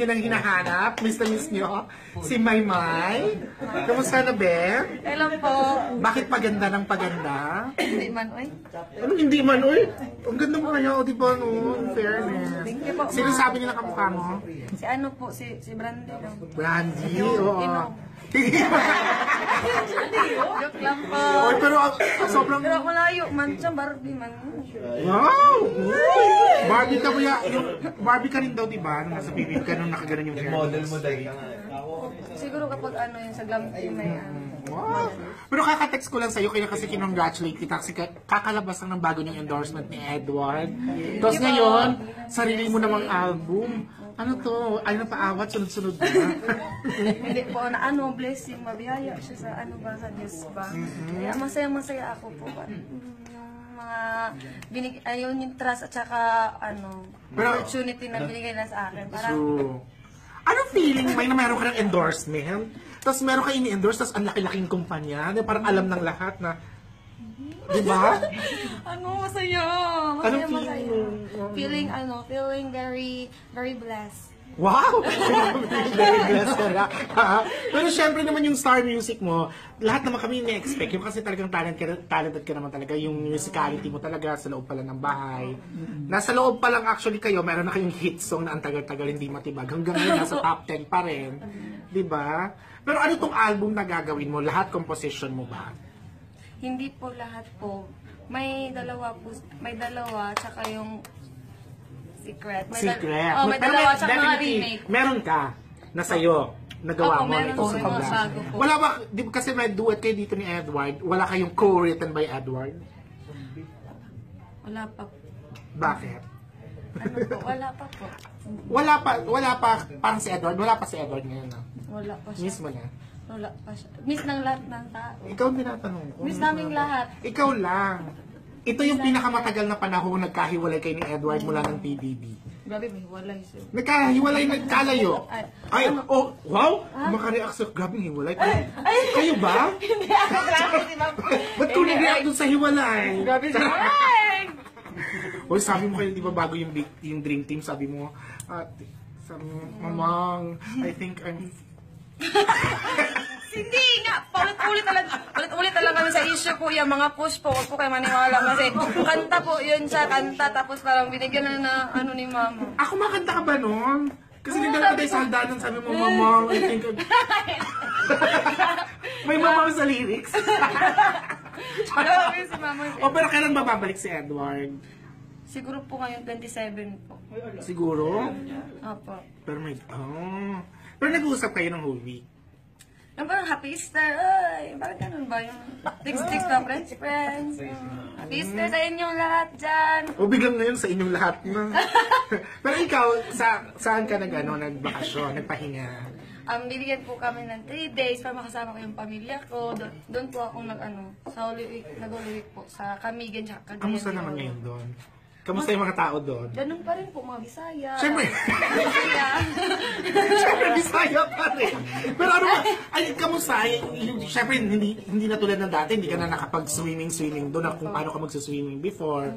yun ang hinahanap? Miss na miss nyo? Si Maymay? Kamusta na, Be? Hello po. Bakit paganda ng paganda? Hindi man, oy. Anong hindi man, uy? Ang ganda mo kaya, o diba, no? In fairness. Thank you po, Sino ma'am. sabi nila kamukha mo? Si ano po, si Brandy lang. Brandy, Yung oo. inom. Joke lang po. Oy, pero sobrang... Pero malayo man siya, Barbie man. Wow! Uy! Barbie ka kuya, yung Barbie ka rin daw, diba? Nung nasa bibig ka nung nakaganon yung hair. Model mo dahil. Siguro kapag ano yun, sa glam team may Wow! Pero kaka-text ko lang sa'yo, kaya kasi kinongratulate kita kasi kakalabas lang ng bago niyang endorsement ni Edward. Tapos ngayon, sarili mo namang album. Ano to? Ay na paawat, sunod-sunod na. Hindi po na ano, blessing, mabiyaya siya sa ano ba, sa Diyos ba. Kaya masaya-masaya ako po. Yung mga ayun yung trust at saka ano, opportunity na binigay na sa akin. Parang, True. Anong feeling may na meron ka ng endorsement? Tapos meron ka ini-endorse, tapos ang laki-laking kumpanya, na parang alam ng lahat na, di ba? ano, masaya. Anong Masaya. feeling? Feeling very, very blessed. Wow! Very blessed ka na. Pero syempre naman yung star music mo, lahat naman kami na-expect. Yung kasi talagang talented ka naman talaga. Yung musicality mo talaga sa loob pa lang ng bahay. Nasa loob pa lang actually kayo, meron na kayong hit song na ang tagal-tagal hindi matibag. Hanggang ngayon nasa top 10 pa rin. Diba? Pero ano tong album na gagawin mo? Lahat composition mo ba? Hindi po lahat po. May dalawa, tsaka yung secret. Secret. May Pero dalawa, tsaka mga definitely, remake. meron ka na sa'yo. Nagawa Opo, mo na meron ito po, sa may mga pag bago po. Wala ba, di ba kasi may duet kayo dito ni Edward, wala kayong co-written by Edward? Wala pa po. Bakit? Ano po? Wala pa po. Wala pa, parang si Edward, wala pa si Edward ngayon. No? Wala pa siya. Miss mo na. Wala pa siya. Miss ng lahat ng tao. Ikaw ang tinatanong ko. Miss naming lahat. Ikaw lang. Ito yung pinakamatagal na panahon nagkahiwalay kayo ni Edward mula ng PBB. Grabe, may walay siya. Nagkahiwalay, nagkalayo. Ay, oh, wow! Makareact sa, grabe hiwalay. Kayo ba? Hindi ako grabe, di ba? Ba't kung nag-react dun sa hiwalay? Grabe siya. Ay! O sabi mo kayo, di ba bago yung Dream Team, sabi mo, sabi mo, Mamang, I think I'm... Hindi nga! Paulit-ulit talaga kami sa issue po yung mga push po. Huwag po kayo maniwala kasi kanta po yun siya, kanta tapos parang binigyan na ano ni mama. Ako makanta ka ba nun? Kasi nagdala tayo sa hagdanan, sabi mo, Mamang, I think I'm... May mamang sa lyrics. Grabe si mama. O pero kailan ba babalik si Edward? Siguro po ngayon 27 po. Siguro? Opo. Pero pero nag-uusap kayo ng whole week. Yung parang happy Easter, ay, bakit ganun ba yung tics-tics na friends? Happy Easter sa inyong lahat dyan. O biglang ngayon sa inyong lahat na. Pero ikaw, saan ka nagbakasyon, nagpahinga? Binigyan po kami ng 3 days para makasama ko yung pamilya ko. Doon po ako sa Holy Week po, sa Camigan, tsaka Cagayan. Kamusta naman ngayon doon? Kamusta yung mga tao doon? Ganun pa rin po, mga Bisaya. Siyempre. Bisaya. Siyempre, Bisaya pa rin. Pero ano ba, kamusta? Siyempre, hindi na tulad ng dati, hindi ka na nakapag-swimming doon kung paano ka mag-swimming before.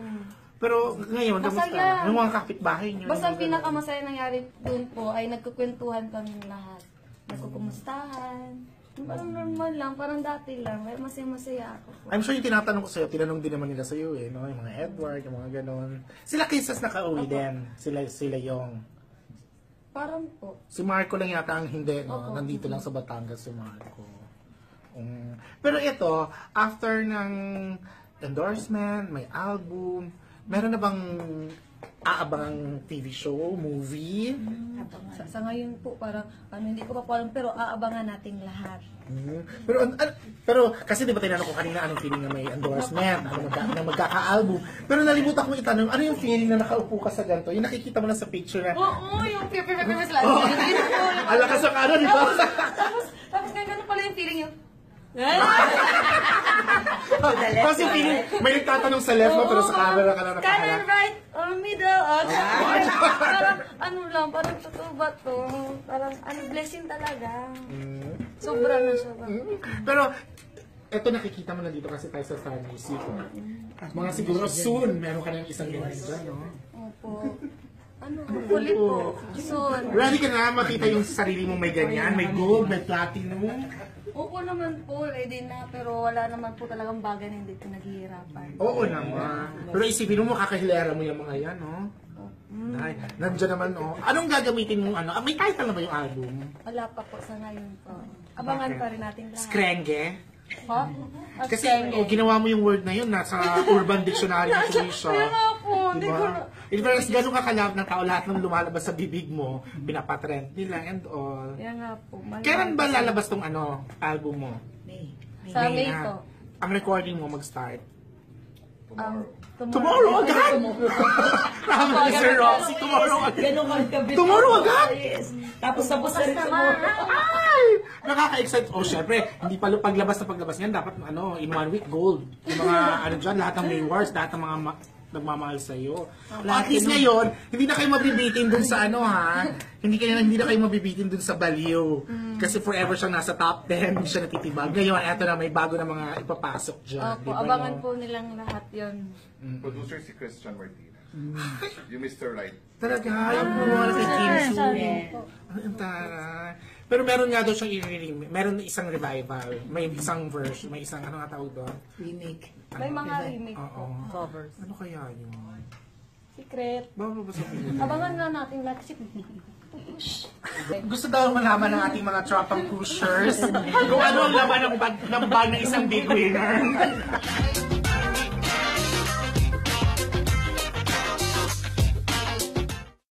Pero ngayon, kamusta? Masaya. Yung mga kapitbahay niyo. Basta ang pinakamasaya nangyari doon po ay nagkukwentuhan kami lahat. Nagkukumustahan. Parang normal lang, parang dati lang. Masaya-masaya ako. I'm sure yung tinatanong ko sa'yo, tinanong din naman nila sa'yo eh, no? Yung mga Edward, yung mga ganon. Sila kisas nakauwi din. Sila yung... Parang po. Si Marco lang yata ang hindi, no? Opo. Nandito lang sa Batangas si Marco. Pero ito, after ng endorsement, may album, meron na bang aabangang TV show, movie? Sa ngayon po, parang hindi ko pa po alam, pero aabangan nating lahat. Pero kasi di ba tinanong ko kanina anong feeling na may endorsement, na magkaka-album. Pero nalimutan ko itanong, ano yung feeling na nakaupo ka sa ganito? Yung nakikita mo lang sa picture na... Oo, yung pipi-pipi slide. Ala ka sa kanan, di ba? Tapos ganun pala yung feeling yung... Kasi feeling, may nagtatanong sa left mo pero sa camera ka na Kanan, nakaharap. right, or middle, parang parang totoo ba to? Parang blessing talaga. Sobra na siya. Pero, eto nakikita mo na dito kasi tayo sa Star Music. Mga siguro soon, meron ka ng isang ganyan dyan, no? Opo. Ano, hopefully po. Soon. Ready ka na makita yung sarili mo may ganyan, may gold, may platinum? Oo naman po, ready na. Pero wala naman po talagang bagay na hindi ko naghihirapan. Oo naman. Pero isipin mo, makakahilera mo yung mga yan, no? Ay, nandiyan naman, oh. Anong gagamitin mo, ano? May title na ba yung album? Wala pa po sa ngayon po. Abangan pa rin natin lahat. Skrenge? Ha? Kasi ginawa mo yung word na yun, nasa Urban Dictionary na siya. Kaya nga po, hindi ko na... In fairness, gano'n kakalab ng tao, lahat ng lumalabas sa bibig mo, pinapatrend nila and all. Kaya nga po. Kailan ba lalabas tong album mo? Sa May na. po. Ang recording mo mag-start? Tomorrow. Agad! Tama ni Sir Roxy, tomorrow agad. Ganun kagabi. Tomorrow agad? Yes. Tapos na rin tomorrow. Ay! Nakaka-excite. Oh, syempre, hindi pa paglabas niyan, dapat in 1 week gold. Yung mga, dyan, lahat ng viewers, lahat ng mga nagmamahal sa'yo. At least ngayon, hindi na kayo mabibitin dun sa hindi na kayo mabibitin dun sa baliw. Kasi forever siyang nasa top 10, hindi siya natitibag. Ngayon, eto na, may bago na mga ipapasok dyan. Opo, abangan po nilang lahat yun. Producer si Christian Martinez. You Mr. Right. Talaga, yung mga kay Kim Soo. Sorry po. Ang taray. Pero meron nga daw siyang i-remake. Meron isang revival. May isang verse. May isang, ano nga tawag doon? Remake. May mga remake po. Oo. Covers. Ano kaya yun? Secret. Baka ba sabihin? Abangan na natin lahat kasi Gusto daw malaman ng ating mga tropang pushers kung ano ang laman ng bag ng isang big winner.